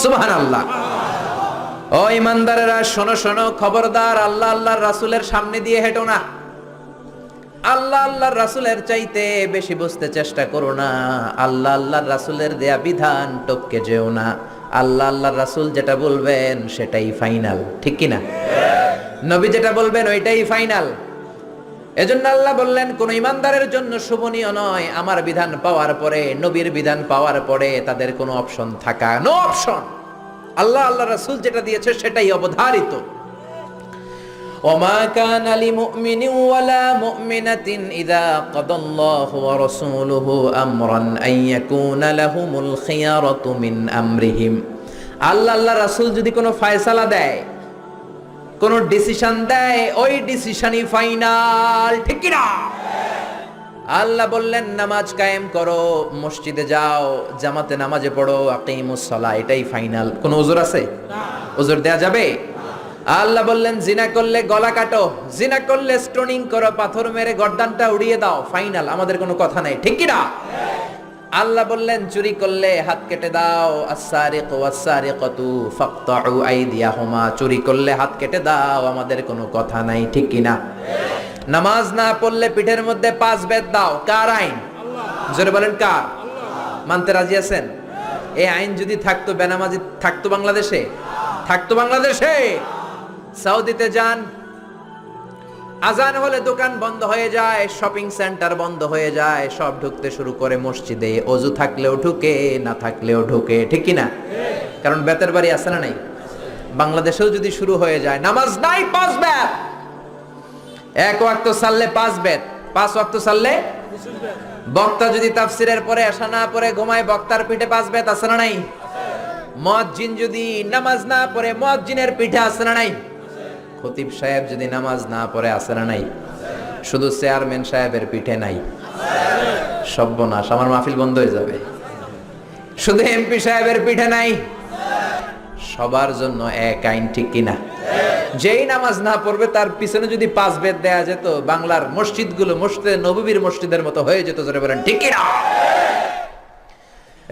সুবহানাল্লাহ। ও ইমানদারেরা শোনো শোনো, খবরদার আল্লাহ আল্লাহর রাসূলের সামনে দিয়ে হেঁটো না। আল্লাহ আল্লাহর রাসূলের চাইতে বেশি বুঝতে চেষ্টা করো না। আল্লাহ আল্লাহর রাসূলের দেয়া বিধান টপকে যেও না। আল্লাহ আল্লাহর রাসূল যেটা বলবেন সেটাই ফাইনাল, ঠিক কি না? নবী যেটা বলবেন ওইটাই ফাইনাল। এজন্য আল্লাহ বললেন কোন ইমানদারের জন্য শোভনীয় নয় আমার বিধান পাওয়ার পরে, নবীর বিধান পাওয়ার পরে তাদের কোনো অপশন থাকা, নো অপশন। আল্লাহ আল্লাহ রাসূল যেটা দিয়েছে সেটাই অবধারিত। ওমা কানা লিমুমিনিন ওয়ালা মুমিনাতিন ইযা কাদাল্লাহু ওয়া রাসূলুহু আমরান আইয়াকুনা লাহুমুল খিয়ারাতু মিন আমরিহিম। আল্লাহ আল্লাহ রাসূল যদি কোনো ফয়সালা দেয়, কোন ডিসিশন দেয়, ওই ডিসিশনই ফাইনাল, ঠিক কি না? আল্লাহ বললেন নামাজ কায়েম করো, মসজিদে যাও, জামাতে নামাজে পড়ো, আকিমুস সালাহ, এটাই ফাইনাল। কোন ওযর আছে? না। ওযর দেয়া যাবে? আল্লাহ বললেন জিনা করলে গলা কাটো, জিনা করলে স্টোনিং করো, পাথর মেরে গর্দানটা উড়িয়ে দাও, ফাইনাল, আমাদের কোনো কথা নাই, ঠিক কি না? আল্লাহ বললেন চুরি করলে হাত কেটে দাও, আস-সারিকু ওয়াস-সারিকাতু ফাকতাউ আইদিয়াহুমা, চুরি করলে হাত কেটে দাও, আমাদের কোনো কথা নাই, ঠিক কি না? নামাজ না পড়লে পিঠের মধ্যে 5 বেত দাও, কার আইন? আল্লাহ। জোরে বলেন কার? আল্লাহ। মানতে রাজি আছেন? এই আইন যদি থাকতো বেনামাজি থাকতো বাংলাদেশে? থাকতো বাংলাদেশে? সৌদিতে যান, আজান হলে দোকান বন্ধ হয়ে যায়, শপিং সেন্টার বন্ধ হয়ে যায়, সব ঢুকতে শুরু করে মসজিদে, ওযু থাকলেও ঢুকে, না থাকলেও ঢুকে, ঠিক কি না? কারণ বেতের বাড়ি আছে না নাই? বাংলাদেশেও যদি শুরু হয়ে যায়, নামাজ নাই 5 বেত, এক ওয়াক্ত সাল্লে 5 বেত, 5 ওয়াক্ত সাল্লে, বক্তা যদি তাফসিরের পরে আশা না পড়ে ঘুমায়, বক্তার পিঠে 5 বেত আছে না নাই? মুয়াজ্জিন যদি নামাজ না পড়ে, মুয়াজ্জিনের পিঠে আছে না নাই? খতিব সাহেব যদি নামাজ না পড়ে আছে না নাই? শুধু চেয়ারম্যান সাহেবের পিঠে নাই, সর্বনাশ, আমার মাহফিল বন্ধ হয়ে যাবে। শুধু এমপি সাহেবের পিঠে নাই, সবার জন্য এক আইন, ঠিক কিনা? যেই নামাজ না পড়বে তার পিছনে যদি 5 বেত দেয়া যেত, বাংলার মসজিদগুলো মসজিদে নববীর মসজিদের মতো হয়ে যেত, জোরে বলেন ঠিক কিনা?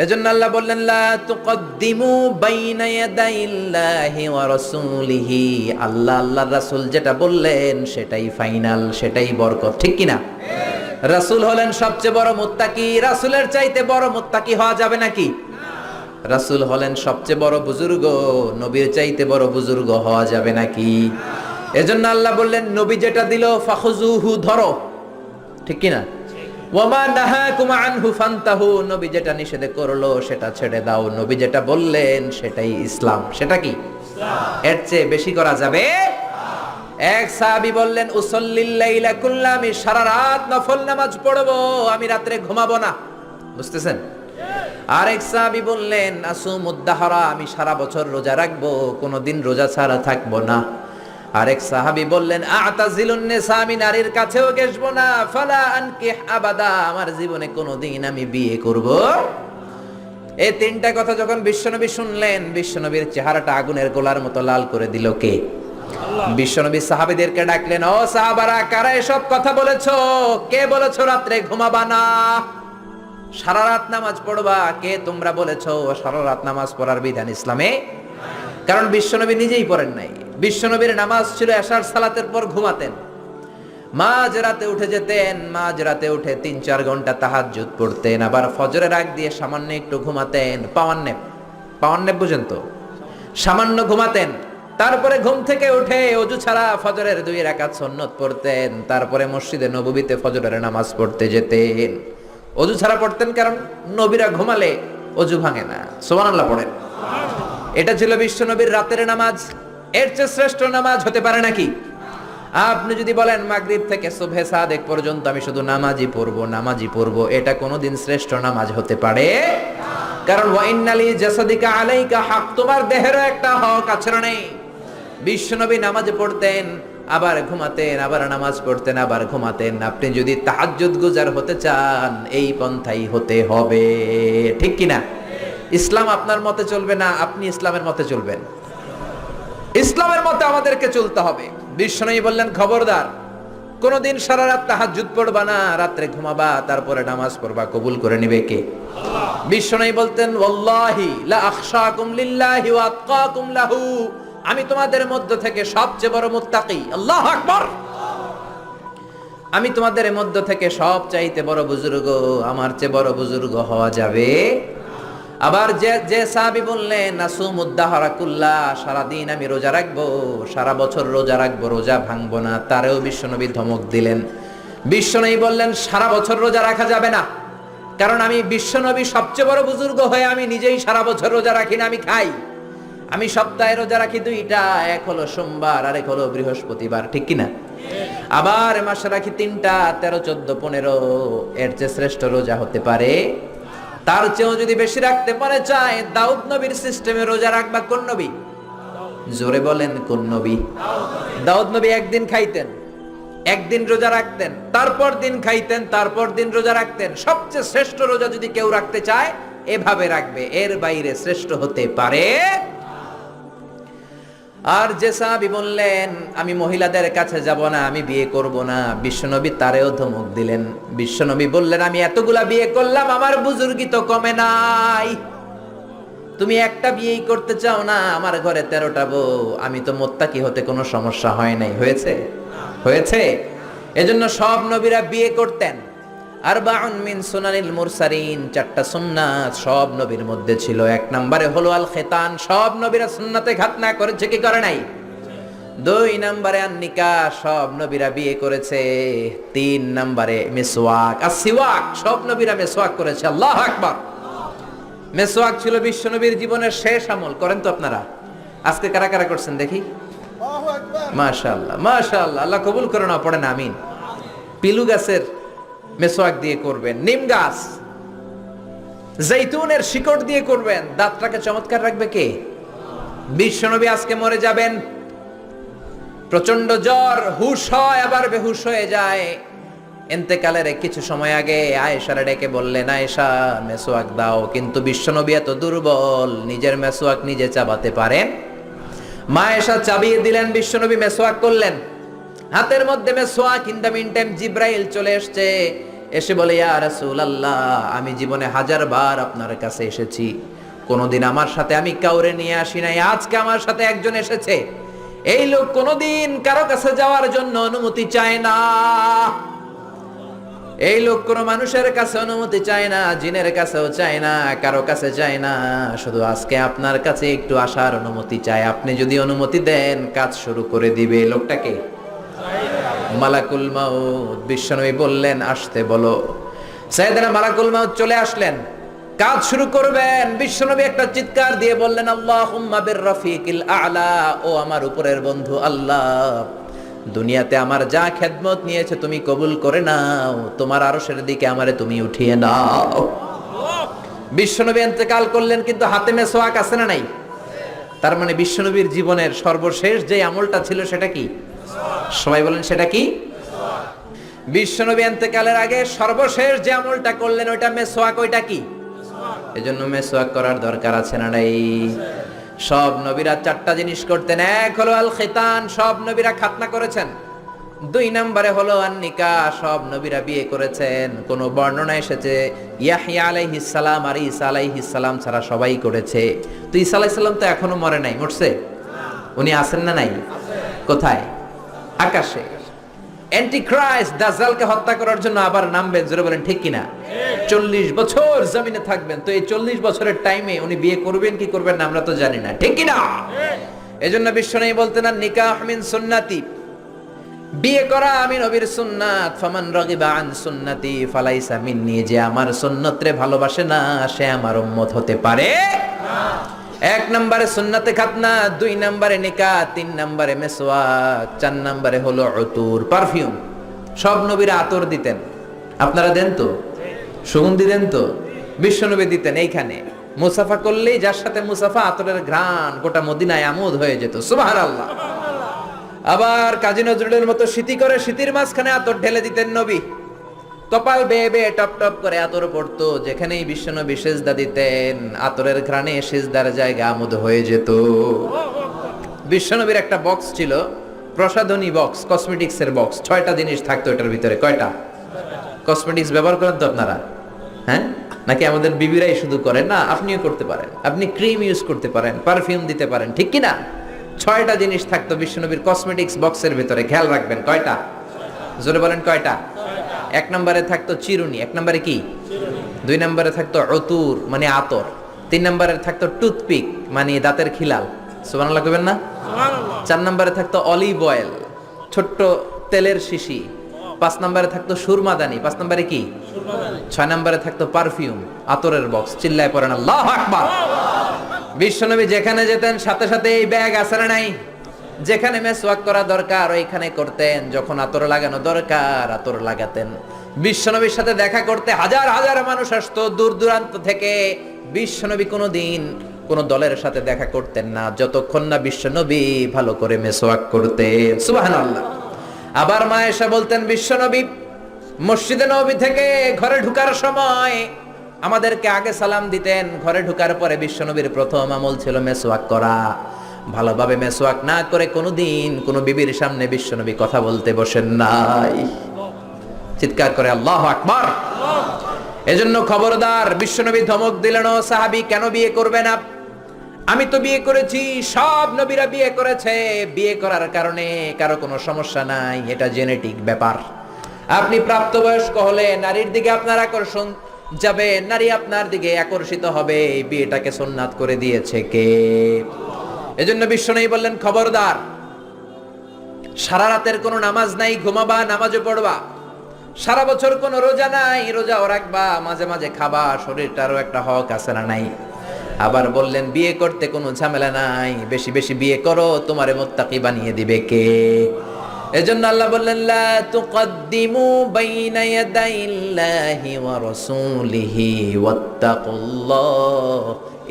এজন্য আল্লাহ বললেন লা তুকদ্দিমু বাইনা ইয়াদাইল্লাহি ওয়া রাসূলিহি, আল্লাহ আল্লাহর রাসূল যেটা বললেন সেটাই ফাইনাল, সেটাই বরকত, ঠিক কি না? রাসূল হলেন সবচেয়ে বড় মুত্তাকি, রাসূলের চাইতে বড় মুত্তাকি হওয়া যাবে নাকি? রাসূল হলেন সবচেয়ে বড় বুজুর্গ, নবীর চাইতে বড় বুজুর্গ হওয়া যাবে নাকি? এজন্য আল্লাহ বললেন নবী যেটা দিল ফাখুযুহু, ধরো, ঠিক কি না? ওয়ামা নাহাকুম আনহু ফান্তাহু, নবী যেটা নিষেধ করলো সেটা ছেড়ে দাও, নবী যেটা বললেন সেটাই ইসলাম। সেটা কি? ইসলাম। এর চেয়ে বেশি করা যাবে? এক সাহাবী বললেন উসাল্লিল লাইলা কুল্লা, আমি সারা রাত নফল নামাজ পড়বো, আমি রাতে ঘুমাবো না। বুঝতেছেন? আরেক সাহাবী বললেন আসুমুদ দাহরা, আমি সারা বছর রোজা রাখবো, কোনোদিন রোজা ছাড়া থাকবো না। আরেক সাহাবী বললেন আ'তাজিলুন নিসা, আমি নারীর কাছেও গেছবো না, ফালা আনকিহ আবাদা, আমার জীবনে কোনোদিন আমি বিয়ে করব। এই 3টা কথা যখন বিশ্বনবী শুনলেন, বিশ্বনবীর চেহারাটা আগুনের গোলার মতো লাল করে দিল কে? আল্লাহ। বিশ্বনবী সাহাবীদেরকে ডাকলেন, ও সাহাবারা, কারা এসব কথা বলেছো? কে বলেছো রাতে ঘুমাবা না, সারা রাত নামাজ পড়বা? কে তোমরা বলেছো সারা রাত নামাজ পড়ার বিধান ইসলামে? কারণ বিশ্বনবী নিজেই পড়েন নাই। বিশ্বনবীর নামাজ ছিল এশার সালাতের পর ঘুমাতেন, মাঝরাতে উঠে যেতেন, মাঝরাতে উঠে 3-4 ঘন্টা তাহাজ্জুদ পড়তেন, আবার ফজরের আগ দিয়ে সামান্য একটু ঘুমাতেন, পাওয়ার নেপ বুঝেন তো, সামান্য ঘুমাতেন। তারপরে ঘুম থেকে উঠে ওযু ছাড়া ফজরের 2 রাকাত সুন্নত পড়তেন, তারপরে মসজিদে নববীতে ফজরের নামাজ পড়তে যেতেন। ওযু ছাড়া পড়তেন, কারণ নবীরা ঘুমালে ওযু ভাঙে না। সুবহানাল্লাহ পড়েন। এটা ছিল বিশ্বনবীর রাতের নামাজ। এর চেয়ে শ্রেষ্ঠ নামাজ হতে পারে নাকি? আপনি যদি বলেন মাগরিব থেকে সুবহে সাদেক পর্যন্ত আমি শুধু নামাজি পড়বো, এটা কোনোদিন শ্রেষ্ঠ নামাজ হতে পারে? কারণ ওয়া ইন্নালি জাসাদিকা আলাইকা হক, তোমার দেহেরও একটা হক আছে না নেই? বিশ্বনবী নামাজে পড়তেন, আবার ঘুমাতেন, আবার নামাজ পড়তেন, আবার ঘুমাতেন। আপনি যদি তাহাজ্জুদ গুজার হতে চান, এই পন্থাই হতে হবে, ঠিক কিনা? ইসলাম আপনার মতে চলবে না, আপনি ইসলামের মতে চলবেন। ইসলামের মতে আমাদেরকে চলতে হবে। বিশ্বনবী বললেন খবরদার, কোনদিন সারা রাত তাহাজ্জুদ পড়বা না, রাত্রে ঘুমাবা, তারপরে নামাজ পড়বা, কবুল করে নিবে কে? বিশ্বনবী বলতেন ওয়াল্লাহি লা আখশাকুম লিল্লাহি ওয়া আতকাকুম লাহু, আমি তোমাদের মধ্য থেকে সবচেয়ে বড় মুত্তাকি। আল্লাহু আকবার। আমি তোমাদের মধ্য থেকে সব চাইতে বড় বুজুর্গ, আমার চেয়ে বড় বুজুর্গ হওয়া যাবে? আবার যে সাহাবী বললেন নাসুমুদ্দাহরা কুল্লা, সারাদিন আমি রোজা রাখবো, সারা বছর রোজা রাখবো, রোজা ভাঙবো না, তারেও বিশ্বনবী ধমক দিলেন। বিশ্বনবী বললেন সারা বছর রোজা রাখা যাবে না, কারণ আমি বিশ্বনবী সবচেয়ে বড় বুজুর্গ হয়ে আমি নিজেই সারা বছর রোজা রাখি না, আমি খাই। আমি সপ্তাহে রোজা রাখি দুইটা, এক হলো সোমবার আর এক হলো বৃহস্পতিবার, ঠিক কিনা? আবার মাসে রাখি তিনটা, 13, 14, 15। এর চেয়ে শ্রেষ্ঠ রোজা হতে পারে? তার চেয়েও যদি বেশি রাখতে পারে চায়, দাউদ নবীর সিস্টেমে রোজা রাখবা কোন নবী? জোরে বলেন কোন নবী? দাউদ নবী একদিন খাইতেন, একদিন রোজা রাখতেন, তারপর দিন খাইতেন, তারপর দিন রোজা রাখতেন। সবচেয়ে শ্রেষ্ঠ রোজা যদি কেউ রাখতে চায় এভাবে রাখবে, এর বাইরে শ্রেষ্ঠ হতে পারে? আর যে সাহাবী বললেন আমি মহিলাদের কাছে যাব না, আমি বিয়ে করব না, বিশ্বনবী তারেও ধমক দিলেন। বিশ্বনবী বললেন আমি এতগুলা বিয়ে করলাম, আমার বুজুর্গি তো কমে নাই। তুমি একটা বিয়েই করতে চাও না, আমার ঘরে 13টা বউ, আমি তো মুত্তাকি হতে কোনো সমস্যা হয় নাই। হয়েছে? হয়েছে। এজন্য সব নবীরা বিয়ে করতেন। আরবাউন মিন সুনানিল মুরসালিন, 4টা সুন্নাত সব নবীর মধ্যে ছিল। 1 নম্বরে হলো আল খিতান, সব নবীরা সুন্নাতে খাতনা করেছে কি করে নাই? 2 নম্বরে আন নিকাহ, সব নবীরা বিয়ে করেছে। 3 নম্বরে মিসওয়াক, আসিওয়াক, সব নবীরা মিসওয়াক করেছে। আল্লাহু আকবার। মিসওয়াক ছিল বিশ্বনবীর জীবনের শেষ আমল। করেন তো আপনারা? আজকে কারা কারা করছেন দেখি? আল্লাহু আকবার, মাশাআল্লাহ মাশাআল্লাহ, আল্লাহ কবুল করুন। পড়েন আমিন। পিলু গাছের মেসওয়াক দিয়ে করবেন, নিম গাছ, জৈতুনের শিকড় দিয়ে করবেন, দাঁতটাকে চমৎকার রাখবে কে? বিশ্বনবী আজকে মরে যাবেন, প্রচন্ড জ্বর, হুশ হয় আবার বেহুশ হয়ে যায়। ইন্তেকালের কিছু সময় আগে আয়েশারে ডেকে বললেন আয়েশা মেসওয়াক দাও, কিন্তু বিশ্বনবী এত দুর্বল, নিজের মেসওয়াক নিজে চাবাতে পারেন? মা আয়েশা চাবিয়ে দিলেন, বিশ্বনবী মেসওয়াক করলেন। হাতের মধ্যে মেসওয়াক, ইন দ্য মিন টাইম জিব্রাইল চলে এসেছে, এসে বলে ইয়া রাসূলুল্লাহ, আমি জীবনে 1000 বার আপনার কাছে এসেছি, কোনোদিন আমার সাথে আমি কাউরে নিয়ে আসি নাই, আজকে আমার সাথে একজন এসেছে। এই লোক কোনোদিন কারো কাছে যাওয়ার জন্য অনুমতি চায় না, এই লোক কোনো মানুষের কাছে অনুমতি চায় না, জিনের কাছেও চায় না, কারো কাছে চায় না, শুধু আজকে আপনার কাছে একটু আসার অনুমতি চায়। আপনি যদি অনুমতি দেন কাজ শুরু করে দিবে। লোকটাকে মালাকুল মাউত। বিশ্বনবী বললেন আসতে বলো। সাইয়েদনা মালাকুল মাউত চলে আসলেন, কাজ শুরু করবেন। বিশ্বনবী একটা চিৎকার দিয়ে বললেন আল্লাহুম্মা বির রাফিকিল আ'লা, ও আমার উপরের বন্ধু আল্লাহ, দুনিয়াতে আমার যা খেদমত নিয়েছে তুমি কবুল করে নাও, তোমার আরশের দিকে আমারে তুমি উঠিয়ে নাও। বিশ্বনবী ইন্তেকাল করলেন, কিন্তু হাতে মেসওয়াক আছে না নাই? তার মানে বিশ্বনবীর জীবনের সর্বশেষ যে আমলটা ছিল সেটা কি? সবাই বলেন সেটা কি? বিশ্বনবী ইন্তেকালের আগে সর্বশেষ যে আমলটা করলেন ওইটা মেসওয়াক। ওইটা কি? এজন্য মেসওয়াক করার দরকার আছে না নাই? সব নবীরা 4টা জিনিস করতেন। এক হলো আল খিতান, সব নবীরা খাতনা করেছেন। 2 নম্বরে হলো আন নিকাহ, সব নবীরা বিয়ে করেছেন। কোন বর্ণনা এসেছে ইয়াহইয়া আলাইহিস সালাম আর ঈসা আলাইহিস সালাম ছাড়া সবাই করেছে। তো ঈসা আলাইহিস সালাম তো এখনো মরে নাই, মরছে? উনি আছেন না নাই? কোথায়? আকাশে। অ্যান্টিক্রাইস্ট দাজ্জালকে হত্যা করার জন্য আবার নামবেন, জোরে বলেন ঠিক কিনা? 40 বছর জমিনে থাকবেন। তো এই 40 বছরের টাইমে উনি বিয়ে করবেন কি করবেন না আমরা তো জানি না, ঠিক কিনা? এজন্য বিশ্বনবী বলতেন নিকাহ মিন সুন্নতি, বিয়ে করা আমি নবীর সুন্নাত। ফামান রাগিবা আন সুন্নতি ফালাইসা মিন্নি, যে আমার সুন্নতরে ভালোবাসে না সে আমার উম্মত হতে পারে না। 1 নম্বরে সুন্নাতে খাতনা, 2 নম্বরে নিকাহ, 3 নম্বরে মেসওয়াক, 4 নম্বরে হলো উতুর, পারফিউম। সব নবীরা আতর দিতেন, আপনারা দেন তো? সুগন্ধি দেন তো? বিশ্বনবী দিতেন। এইখানে মুসাফা করলেই যার সাথে মুসাফা আতরের ঘ্রাণ গোটা মদিনায় আমোদ হয়ে যেত। সুবহানাল্লাহ। আবার কাজী নজরুলের মতো শীতি করে শীতির মাঝখানে আতর ঢেলে দিতেন নবী, কপাল বেয়ে বেয়ে টপ টপ করে আতর পড়তো। যেখানেই বিশ্বনবী সিজদা দিতেন আতরের ঘ্রাণে সিজদার জায়গা আমোদ হয়ে যেত। বিশ্বনবীর একটা বক্স ছিল, প্রসাধনী বক্স, কসমেটিক্সের বক্স। 6টা জিনিস থাকতো এটার ভিতরে। কয়টা? কসমেটিক্স ব্যবহার করেন তো আপনারা? হ্যাঁ, নাকি আমাদের বিবিরাই শুধু করে? না, আপনিও করতে পারেন। আপনি ক্রিম ইউজ করতে পারেন, পারফিউম দিতে পারেন, ঠিক কি না? 6টা জিনিস থাকতো বিশ্বনবীর কসমেটিক্স বক্সের ভিতরে, খেয়াল রাখবেন। কয়টা? জোরে বলেন কয়টা? 1 নম্বরে থাকতো চিরুনি। 1 নম্বরে কি? 2 নম্বরে থাকতো অতুর মানে আতর। 3 নম্বরে থাকতো টুথপিক মানে দাঁতের খিলাল। সুবহানাল্লাহ কইবেন না? 4 নম্বরে থাকতো অলিভ অয়েল, ছোট্ট তেলের শিশি। 5 নম্বরে থাকতো সুরমাদানি। 5 নম্বরে কি? 6 নম্বরে থাকতো পারফিউম, আতরের বক্স। চিল্লায় পড়েন আল্লাহু আকবার। বিশ্বনবী যেখানে যেতেন সাথে সাথে এই ব্যাগ আসলে নাই। যেখানে মেসওয়াক করা দরকার ওইখানে করতেন, যখন আতর লাগানো দরকার আতর লাগাতেন। বিশ্বনবীর সাথে দেখা করতে হাজার হাজার মানুষ আসতো দূর দূরান্ত থেকে। বিশ্বনবী কোনোদিন কোন দলের সাথে দেখা করতেন না যতক্ষণ না বিশ্বনবী ভালো করে মেসওয়াক করতেন। সুবহানাল্লাহ। আবার মা এসে বলতেন, বিশ্বনবী মসজিদে নববী থেকে ঘরে ঢুকার সময় আমাদেরকে আগে সালাম দিতেন। ঘরে ঢুকার পরে বিশ্বনবীর প্রথম আমল ছিল মেসওয়াক করা। ভালোভাবে মেসওয়াক না করে কোনোদিন কোনো বিবির সামনে বিশ্বনবী কথা বলতে বসেন নাই। চিৎকার করে আল্লাহু আকবার। এজন্য খবরদার, বিশ্বনবী ধমক দিলেন, ও সাহাবী কেন বিয়ে করবে না? আমি তো বিয়ে করেছি, সব নবীরা বিয়ে করেছে। বিয়ে করার কারণে কারো কোনো সমস্যা নাই, এটা জেনেটিক ব্যাপার। আপনি প্রাপ্তবয়স্ক হলে নারীর দিকে আপনার আকর্ষণ যাবে, নারী আপনার দিকে আকর্ষিত হবে। এই বিয়েটাকে সুন্নাত করে দিয়েছে কে? এজন্য বিশ্বনবী বললেন, খবরদার, সারা রাতের কোনো নামাজ নাই, ঘুমাবা, নামাজও পড়বা। সারা বছর কোনো রোজা নাই, রোজাও রাখবা, মাঝে মাঝে খাবা, শরীরটারও একটা হক আছে না নাই? আবার বললেন, বিয়ে করতে কোনো ঝামেলা নাই, বেশি বেশি বিয়ে করো, তোমারে মুত্তাকি বানিয়ে দিবে কে? এজন্য আল্লাহ বললেন, লা তুকদ্দিমু বাইনা ইয়াদাইল্লাহি ওয়া রাসূলিহি ওয়াত্তাকুল্লাহ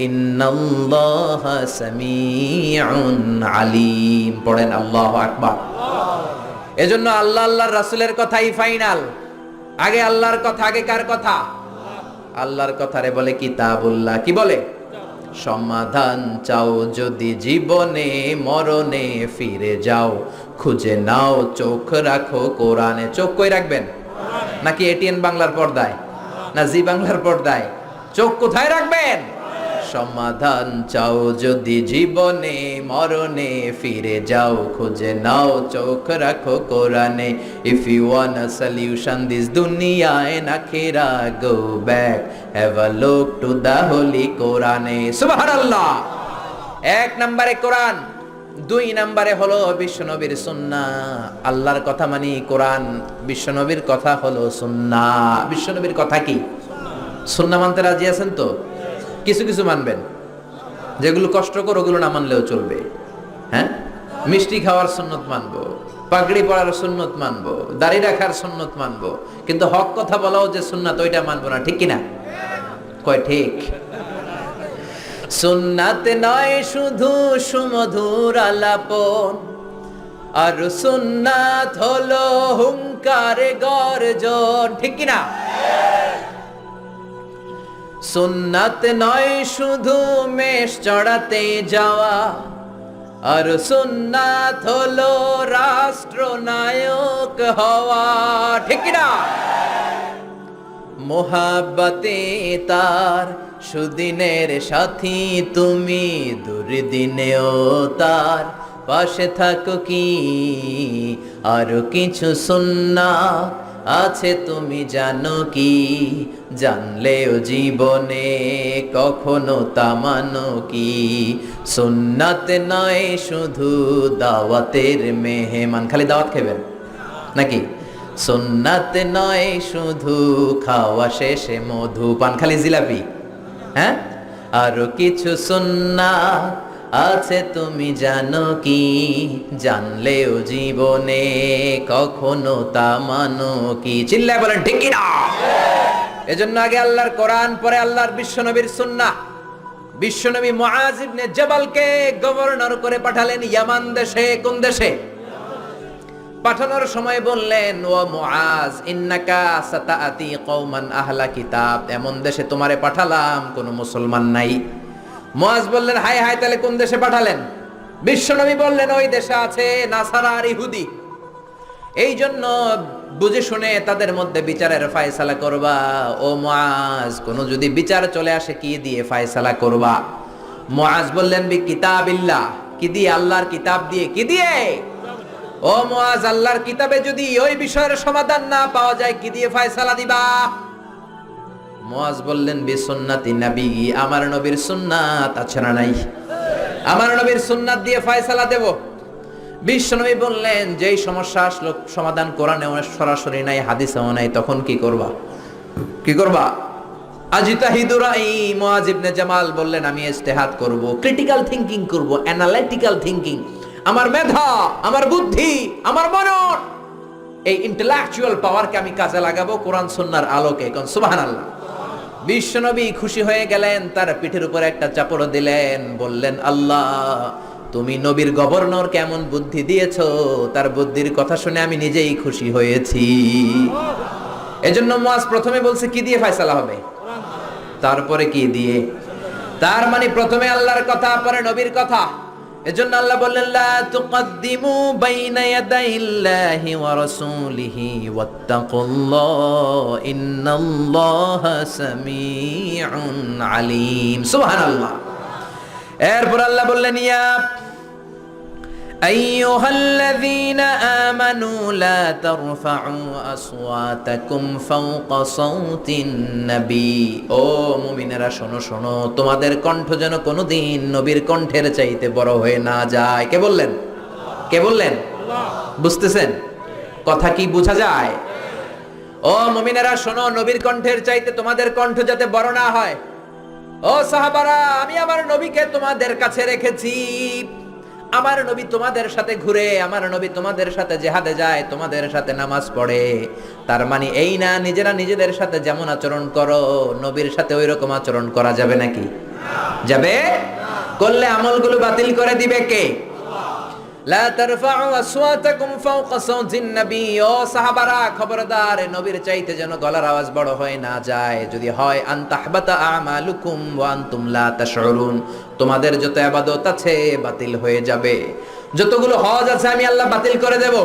ইন্নাল্লাহা সামিউন আলীম। পড়েন আল্লাহু আকবার। এজন্য আল্লাহ আল্লাহর রাসূলের কথাই ফাইনাল। আগে আল্লাহর কথা, আগে কার কথা? আল্লাহর কথারে বলে কিতাবুল্লাহ। কি বলে? সমাধান চাও যদি জীবনে, মরণে ফিরে যাও, খুঁজে নাও চোখ রাখো কোরআনে। চোখ কই রাখবেন? নাকি এটিএন বাংলার পর্দায়, না জি বাংলার পর্দায়? চোখ কোথায় রাখবেন? সমাধান চাও যদি জীবনে, মরণে ফিরে যাও, খুঁজে নাও চোখ রাখো কোরআনে। If you want a solution this দুনিয়া এন্ড আখিরা, go back have a look to the holy কোরআনে। সুবহানাল্লাহ। 1 নম্বরে কোরআন, 2 নম্বরে হলো বিশ্বনবীর সুন্নাহ। আল্লাহর কথা মানি কোরআন, বিশ্বনবীর কথা হলো সুন্নাহ। বিশ্বনবীর কথা কি? সুন্নাহ মানতে রাজি আছেন তো? কিছু কিছু মানবেন, যেগুলো কষ্টকর ওগুলো না মানলেও চলবে। হ্যাঁ, মিষ্টি খাওয়ার সুন্নত মানবো, পাগড়ি পরার সুন্নত মানবো, দাড়ি রাখার সুন্নত মানবো, কিন্তু হক কথা বলাও যে সুন্নাত ওইটা মানবো না, ঠিক কিনা? কয় ঠিক? সুন্নাত নয় শুধু সুমধুর আলাপন, আর সুন্নাত হলো হুঙ্কারে গর্জন, ঠিক কিনা? সুন্নাত নয় শুধু মেষ চড়াতে যাওয়া, আর সুন্নাত হলো রাষ্ট্রনায়ক হওয়া, ঠিক না? মোহাব্বতে তার সুদিনের সাথী তুমি, দুর্দিনেও তার পাশে থাকো কি? আরো কিছু সুন্নাত আছে তুমি জানো কি? জানলেও জীবনে কখনো তা মানো কি? সুন্নাত নয় শুধু দাওয়াতের মেহমান, খালি দাওয়াত খাবেন নাকি? সুন্নাত নয় শুধু খাওয়া শেষে মধু পান, খালি জিলাপি। হ্যাঁ, আরো কিছু সুন্নাত আছে তুমি জানো কি? জানলেও জীবনে কখনো তা মানো কি? চিল্লায় বলেন ঠিক কি না? এজন্য আগে আল্লাহর কোরআন, পরে আল্লাহর বিশ্বনবীর সুন্নাহ। বিশ্বনবী মুআজ ইবনে জাবালকে গভর্নর করে পাঠালেন ইয়ামান দেশে। কোন দেশে? পাঠানোর সময় বললেন, ও মুআজ, ইন্নাকা সাতাআতি কওমান আহলা কিতাব, এমন দেশে তোমারে পাঠালাম কোন মুসলমান নাই। মুআজ বললেন, হায় হায়, তাহলে কোন দেশে পাঠালেন? বিশ্বনবী বললেন, ওই দেশে আছে নাসারা আর ইহুদি। এই জন্য বুঝে শুনে তাদের মধ্যে বিচারের ফায়সালা করবা। ও মুআজ, কোন যদি বিচার চলে আসে কি দিয়ে ফায়সালা করবা? মুআজ বললেন বি কিতাবিল্লাহ, কি দিয়ে? আল্লাহর কিতাব দিয়ে। কি দিয়ে? ও মুআজ, আল্লাহর কিতাবে যদি ওই বিষয়ের সমাধান না পাওয়া যায় কি দিয়ে ফায়সালা দিবা? মুআজ বললেন বি সুন্নাতি নবী, আমার নবীর সুন্নাত আছে না নাই? আমার নবীর সুন্নাত দিয়ে ফায়সালা দেব। বিশ্বনবী বললেন যেই সমস্যা আসলো সমাধান কোরআনেও সরাসরি নাই, হাদিসেও নাই, তখন কি করবা? কি করবা? আজিতাহিদু রাই। মুআজ ইবনে জামাল বললেন আমি ইজতিহাদ করব, ক্রিটিক্যাল থিংকিং করব, অ্যানালিটিক্যাল থিংকিং। আমার মেধা, আমার বুদ্ধি, আমার মনন, এই ইন্টেলেকচুয়াল পাওয়ারকে আমি কাজে লাগাবো কোরআন সুন্নাহর আলোকে। কোন সুবহানাল্লাহ। বিশ্বনবী খুশি হয়ে গেলেন, তার পিঠের উপর একটা চাপড় দিলেন, বললেন আল্লাহ তুমি নবীর গভর্নর কেমন বুদ্ধি দিয়েছো, তার বুদ্ধির কথা শুনে আমি নিজেই খুশি হয়েছি। এজন্য মুআজ প্রথমে বলছে কি দিয়ে ফয়সালা হবে, তারপরে কি দিয়ে। তার মানে প্রথমে আল্লাহর কথা, পরে নবীর কথা। এজন্য আল্লাহ বললেন লা তুকদ্দিমু বাইনা ইয়াদাইল্লাহি ওয়া রাসূলিহি ওয়াত্তাকুল্লাহ ইন্নাল্লাহা সামিউন আলীম। সুবহানাল্লাহ। এরপর আল্লাহ বললেন ইয়া আইয়ুহাল্লাযীনা আমানু লা তারফা'উ আসওয়াতাকুম ফাওকা সাওতিন নবী। ও মুমিনেরা শোনো শোনো, তোমাদের কণ্ঠ যেন কোনোদিন নবীর কণ্ঠের চাইতে বড় হয়ে না যায়। কে বললেন? কে বললেন? আল্লাহ। বুঝতেছেন কথা কি বোঝা যায়? ও মুমিনেরা শোনো, নবীর কণ্ঠের চাইতে তোমাদের কণ্ঠ যাতে বড় না হয়। ও সাহাবারা, আমি আমার নবীকে তোমাদের কাছে রেখেছি। আমার নবী তোমাদের সাথে ঘুরে, আমার নবী তোমাদের সাথে জিহাদে যায়, তোমাদের সাথে নামাজ পড়ে। তার মানে এই না নিজেরা নিজেদের সাথে যেমন আচরণ করো নবীর সাথে ওই রকম আচরণ করা যাবে নাকি? যাবে? করলে আমলগুলো বাতিল করে দিবে কে? লা তারফা'উ আসওয়াতাকুম ফাওকা সাওতিন নবী। ও সাহাবারা খবরদার, নবীর চাইতে যেন গলার আওয়াজ বড় হয়ে না যায়। যদি হয় আন তাহবাতা আমালুকুম ওয়া আনতুম লা তাশউরুন, তোমাদের যত ইবাদত আছে বাতিল হয়ে যাবে। যতগুলো হজ আছে আমি আল্লাহ বাতিল করে দেব।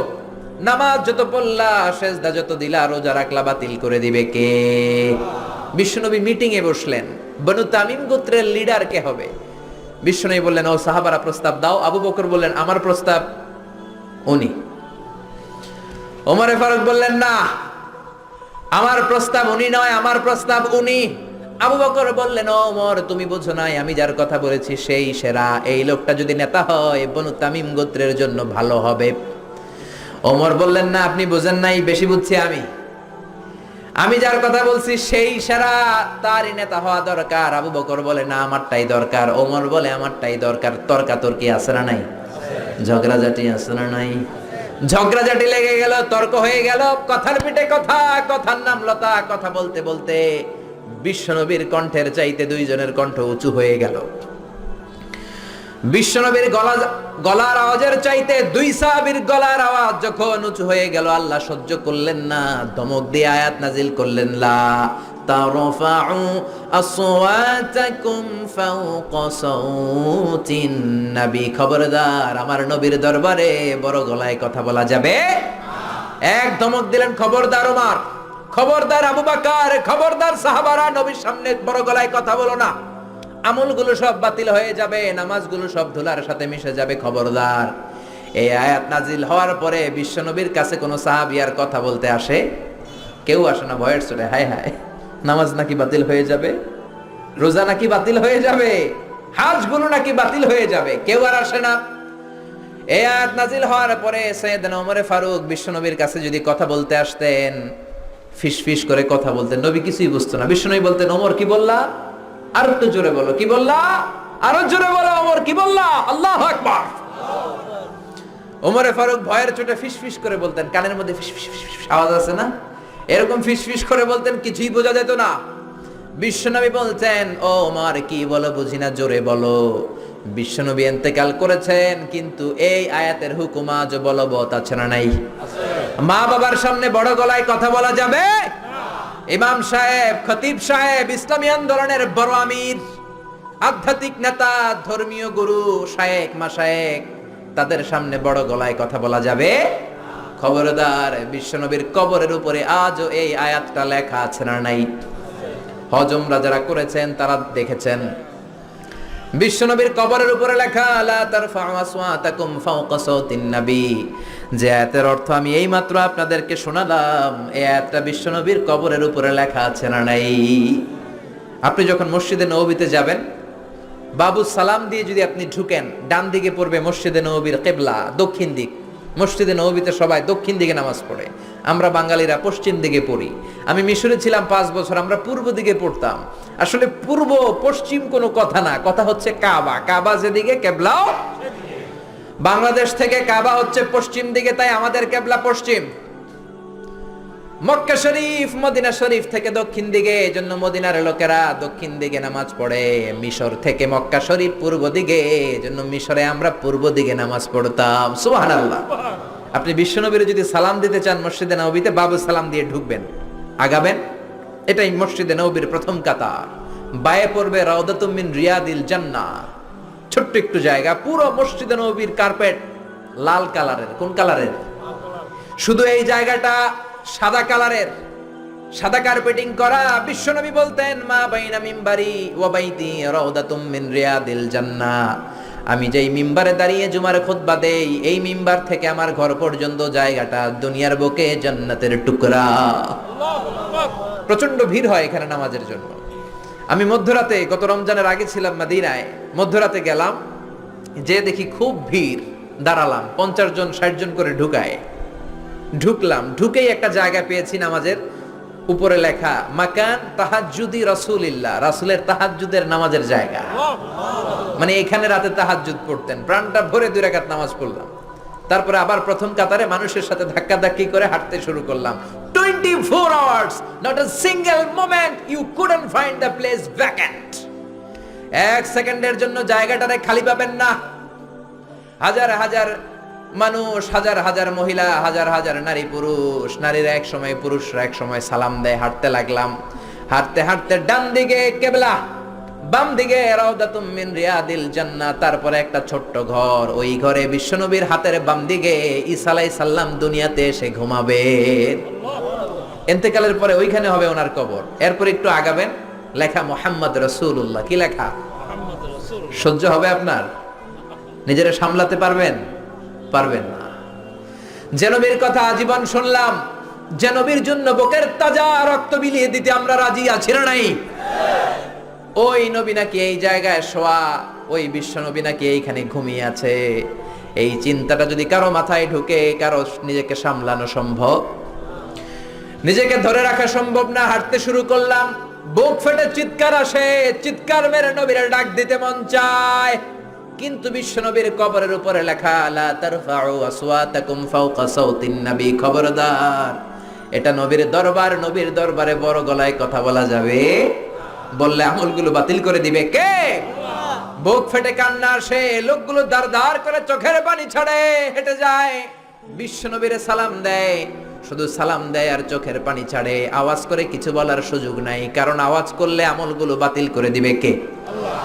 নামাজ যত পড়লা, সেজদা যত দিলা, রোজা রাখলা, বাতিল করে দিবে কে? বিশ্বনবী মিটিং এ বসলেন, বনু তামিম গোত্রের লিডার কে হবে? বিশ্বনবী বললেন ও সাহাবারা প্রস্তাব দাও। আবু বকর বললেন আমার প্রস্তাব উনি। ওমর ফারুক বললেন না, আমার প্রস্তাব উনি নয়, আমার প্রস্তাব উনি। আবু বকর বললেন ওমর তুমি বুঝো নাই, আমি যার কথা বলেছি সেই সেরা। এই লোকটা যদি নেতা হয় বনু তামিম গোত্রের জন্য ভালো হবে। ওমর বললেন না, আপনি বুঝেন নাই, বেশি বুঝছি আমি যার কথা বলছি সেই সেরা, তারই নেতা হওয়া দরকার। আবু বকর বলে না, আমারটাই দরকার। ওমর বলে আমারটাই দরকার। তর্কাতর্কি আছে না নাই? ঝগড়াঝাটি আছে না নাই? ঝগড়াঝাটি লেগে গেল, তর্ক হয়ে গেল, কথার পিঠে কথা, কথার নাম লতা। কথা বলতে বলতে বিশ্বনবীর কণ্ঠের চাইতে দুইজনের কণ্ঠ উঁচু হয়ে গেল। বিশ্বনবীর গলার আওয়াজের চাইতে দুই সাহাবীর গলার আওয়াজ যখন উঁচু হয়ে গেল, আল্লাহ সহ্য করলেন না, ধমক দিয়ে আয়াত নাজিল করলেন লা তারফা'উ আসওয়াতাকুম ফাওকা সাওতিন নবী। খবরদার, আমার নবীর দরবারে বড় গলায় কথা বলা যাবে এক ধমক দিলেন, খবরদার ওমর, খবরদার আবু বকর, খবরদার সাহাবারা, নবীর সামনে বড় গলায় কথা বলো না। আমলগুলো সব বাতিল হয়ে যাবে, নামাজগুলো সব ধুলার সাথে মিশে যাবে, খবরদার। এই আয়াত নাজিল হওয়ার পরে বিশ্বনবীর কাছে কোনো সাহাবী আর কথা বলতে আসে? কেউ আসে না। ভয়ের চলে, হায় হায়, নামাজ নাকি বাতিল হয়ে যাবে, রোজা নাকি বাতিল হয়ে যাবে, হাজগুলো নাকি বাতিল হয়ে যাবে, কেউ আর আসে না। এই আয়াত নাজিল হওয়ার পরে সাইয়েদনা ওমর ফারুক বিশ্বনবীর কাছে যদি কথা বলতে আসতেন, ফিস ফিস করে কথা বলতেন, নবী কিছুই বুঝতো না। বিশ্বনবী বলতেন ওমর কি বললা, আর একটু জোরে বলো, কি বললা, আরো জোরে বলো, ওমর কি বললা, আল্লাহু আকবার। ওমর ফারুক ভয়ের চোটে ফিস ফিস করে বলতেন, কানের মধ্যে ফিস ফিস ফিস আওয়াজ আছে না, এরকম ফিস ফিস করে বলতেন, কিছুই বোঝা যেত না। বিশ্বনবী বলতেন ও ওমর কি বলো বুঝি না, জোরে বলো। বিশ্বনবী ইন্তেকাল করেছেন, কিন্তু এই আয়াতের হুকুম আজ বলবৎ আছে না নাই? মা বাবার সামনে বড় গলায় কথা বলা যাবে? ইমাম সাহেব, খতিব সাহেব, ইসলামী আন্দোলনের বড় আমির, আধ্যাত্মিক নেতা, ধর্মীয় গুরু, শায়েখ মাশায়েখ, তাদের সামনে বড় গলায় কথা বলা যাবে? খবরদার, বিশ্বনবীর কবরের উপরে আজও এই আয়াতটা লেখা আছে না নাই? হজ উমরা যারা করেছেন তারা দেখেছেন বিশ্বনবীর কবরের উপরে লেখা লা তারফাউ আসওয়াতাকুম ফাওকা সাওতিন নবী। যে আয়াতের অর্থ আমি এইমাত্র আপনাদেরকে শোনালাম, এই আয়াতটা বিশ্বনবীর কবরের উপরে লেখা আছে না নাই? আপনি যখন মসজিদে নববীতে যাবেন, বাবু সালাম দিয়ে যদি আপনি ঢুকেন, ডান দিকে পড়বে মসজিদে নববীর কিবলা, দক্ষিণ দিক। মসজিদে নববীতে সবাই দক্ষিণ দিকে নামাজ পড়ে, আমরা বাঙালিরা পশ্চিম দিকে পড়ি। আমি মিশরে ছিলাম 5 বছর, আমরা পূর্ব দিকে পড়তাম। আসলে পূর্ব পশ্চিম কোনো কথা না, কথা হচ্ছে কাবা। কাবা যেদিকে কিবলাও, বাংলাদেশ থেকে কাবা হচ্ছে পশ্চিম দিকে, তাই আমাদের কিবলা পশ্চিম। মক্কা শরীফ মদিনা শরীফ থেকে দক্ষিণ দিকে, এজন্য মদিনার লোকেরা দক্ষিণ দিকে নামাজ পড়ে। মিশর থেকে মক্কা শরীফ পূর্ব দিকে, এজন্য মিশরে আমরা পূর্ব দিকে নামাজ পড়তাম। সুবহানাল্লাহ। আপনি বিশ্বনবীর যদি সালাম দিতে চান মসজিদে নববীতে, বাবু সালাম দিয়ে ঢুকবেন, আগাবেন। এটাই মসজিদে নববীর প্রথম কাতার। বায়ে পড়বে রাউদাতুম মিন রিয়াদিল জান্নাহ, ছোট্ট একটু জায়গা। পুরো মসজিদে নববীর কার্পেট লাল কালারের। কোন কালারের? শুধু এই জায়গাটা সাদা কালারের, সাদা কার্পেটিং করা। বিশ্বনবী বলতেন মা বাইনা মিম্বারি ওয়া বাইতি রাউদাতুম মিন রিয়াদিল জান্নাহ। আমি যেই মিম্বারে দাঁড়িয়ে জুমার খুতবা দেই, এই মিম্বার থেকে আমার ঘর পর্যন্ত জায়গাটা দুনিয়ার বুকে জান্নাতের টুকরা। প্রচন্ড ভিড় হয় এখানে নামাজের জন্য। আমি মধ্যরাতে, গত রমজানের আগে ছিলাম মদিনায়, মধ্যরাতে গেলাম, যে দেখি খুব ভিড়। দাঁড়ালাম, 50 জন 60 জন করে ঢুকায়। ঢুকলাম, ঢুকেই একটা জায়গা পেয়েছি নামাজের, উপরে লেখা মাকান তাহাজ্জুদি রাসূলিল্লাহ, রাসূলের তাহাজ্জুদের নামাজের জায়গা। মানে এখানে রাতে তাহাজ্জুদ পড়তেন। প্রাণটা ভরে 2 রাকাত নামাজ পড়লাম। তারপরে আবার প্রথম কাতারে মানুষের সাথে ধাক্কাধাক্কি করে হাঁটতে শুরু করলাম। 24 hours, not a single moment you couldn't find the place vacant. 1 সেকেন্ডের জন্য জায়গাটারে খালি পাবেন না। হাজার হাজার মানুষ, হাজার হাজার মহিলা, হাজার হাজার নারী পুরুষ। নারীরা এক সময়, পুরুষরা এক সময় সালাম দেয়। হাঁটতে লাগলাম, হাঁটতে হাঁটতে ডান দিকে কিবলা, বাম দিকে রাউদাতুম মিন রিয়াদিল জান্নাহ। তারপরে একটা ছোট্ট ঘর, ওই ঘরে বিশ্বনবীর হাতের বাম দিকে ঈসা আলাইহিস সালাম দুনিয়াতে এসে ঘুমাবে। ইন্তেকালের পরে ওইখানে হবে ওনার কবর। এরপর একটু আগাবেন, লেখা মুহাম্মদ রাসূলুল্লাহ। কি লেখা? সহ্য হবে আপনার? নিজেরা সামলাতে পারবেন? পারবেন না। যে নবীর কথা আজীবন শুনলাম, যে নবীর জন্য বুকের তাজা রক্ত বিলিয়ে দিতে আমরা রাজি আছি না নাই? ওই নবী নাকি এই জায়গায় শোয়া, ওই বিশ্ব নবী নাকি এইখানে ঘুমিয়ে আছে। এই চিন্তাটা যদি কারো মাথায় ঢুকে, কারো নিজেকে সামলানো সম্ভব? নিজেকে ধরে রাখা সম্ভব না। হাঁটতে শুরু করলাম, বুক ফেটে চিৎকার আসে, চিৎকার মেরে নবীর ডাক দিতে মন চায়। কিন্তু বিশ্বনবীর কবরের উপরে লেখা লা তারফাউ আসওয়াতাকুম ফাওকা সাওতিন নবী। খবরদার, এটা নবীর দরবার, নবীর দরবারে বড় গলায় কথা বলা যাবে? বললে আমলগুলো বাতিল করে দিবে কে? বুক ফেটে কান্না আসে, লোকগুলো দাঁড় করে চোখের পানি ছাড়ে, হেঁটে যায়, বিশ্বনবীরে সালাম দেয়। শুধু সালাম দেয় আর চোখের পানি ছাড়ে, আওয়াজ করে কিছু বলার সুযোগ নাই, কারণ আওয়াজ করলে আমলগুলো বাতিল করে দিবে কে? আল্লাহ।